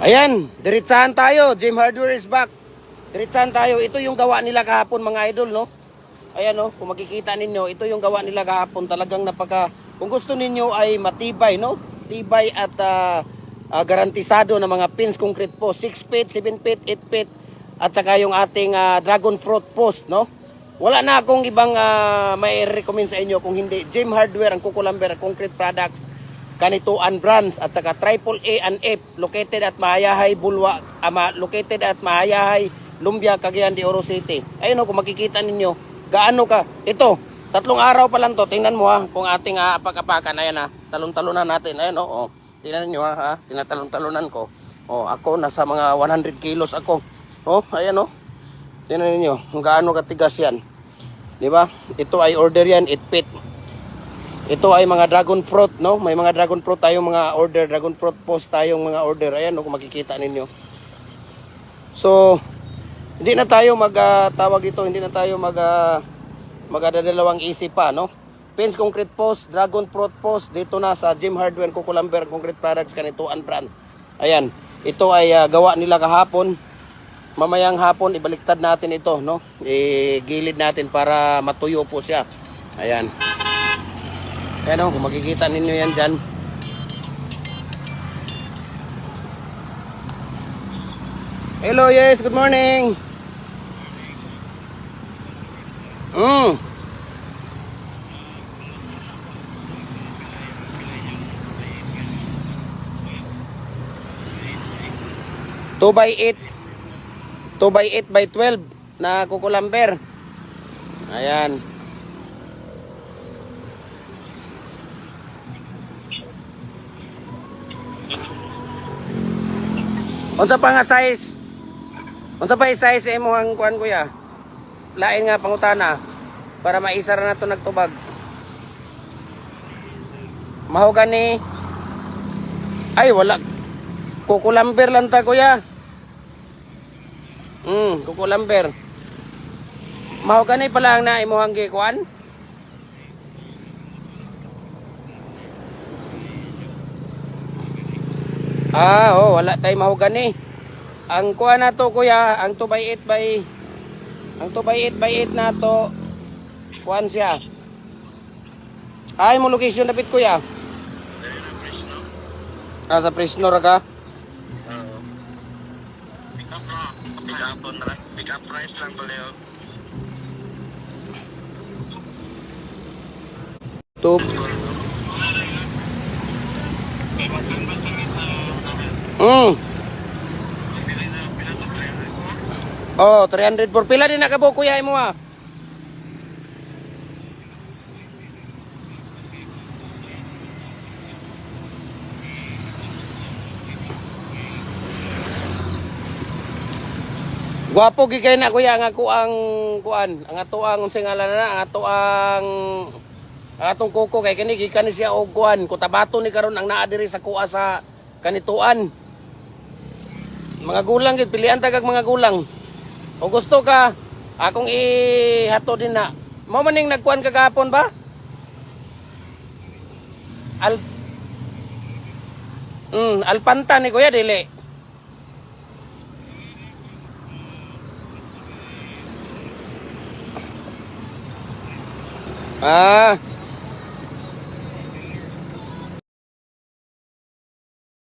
Ayan, diretsahan tayo. Jim Hardware is back. Diretsahan tayo. Ito yung gawa nila kahapon mga idol, no? Ayan, no? Kung makikita ninyo, ito yung gawa nila kahapon. Talagang napaka... Kung gusto ninyo ay matibay, no? Tibay at garantisado na mga pins concrete post. 6 feet, 7 feet, 8 feet. At saka yung ating dragon fruit post, no? Wala na akong ibang may recommend sa inyo kung hindi Jim Hardware, ang Kukulamber Concrete Products, Kanituan Brands at saka Triple A and F located at Mahayahay, Bulwa, located at Mahayahay, Lumbia, Cagayan de Oro City. Ayun o, kung makikita ninyo, gaano ka. Ito, 3 araw pa lang to. Tingnan mo ha, kung ating apak-apakan. Ayan ha, talon-talunan natin. Ayan o, tingnan nyo ha, tinatalon-talunan ko. O, ako, nasa mga 100 kilos ako. O, ayan o. Tingnan niyo kung gaano katigas yan. Di ba? Ito ay order yan, 8 feet. Ito ay mga dragon fruit, no? May mga dragon fruit tayong mga order, dragon fruit post tayong mga order. Ayan, no, kung makikita ninyo. So, hindi na tayo magtawag ito, hindi na tayo magdadalawang isip pa, no? Pins concrete post, dragon fruit post dito na sa Jim Hardware, Kukulamber Concrete Products, Kanituan Brands. Ayan, ito ay gawa nila kahapon. Mamayang hapon ibaliktad natin ito, no? Igilid natin para matuyo po siya. Ayan. Ayan o, kung makikita ninyo yan dyan. Hello, yes, good morning. 2x8 2x8 by 12 na Kukulamber. Ayan. Unsa pa nga size? Unsa pa size imo ang kuan kuya? Lain nga pangutana para maisara na to nagtubag. Mahogani. Ay wala. Kukulamber lang ta kuya. Kukulamber. Mahogani pa lang na imo ang gikuan? Wala tay mahogani. Ang kuha na to kuya, ang 2x8 by 8 na to, kuhan siya. Ay mo location dapit kuya. Sa Fresno ra ka? Pick up price lang pala yun. Oh, 300 por pila din nakabo kuya mo ah. Gwapo gi kay na kuya nga ko ang kuan, ang ato ang unsay ngalan na, ang ato ang atong kuko kay kini gikan siya og kuan, kutabato ni karon ang naa diri sa kuha sa Kanituan. Mga gulang gid pilian tagag mga gulang. O gusto ka, akong ihato din na. Mo maning nagkuan kagapon ba? Alpanta ni kuya dili.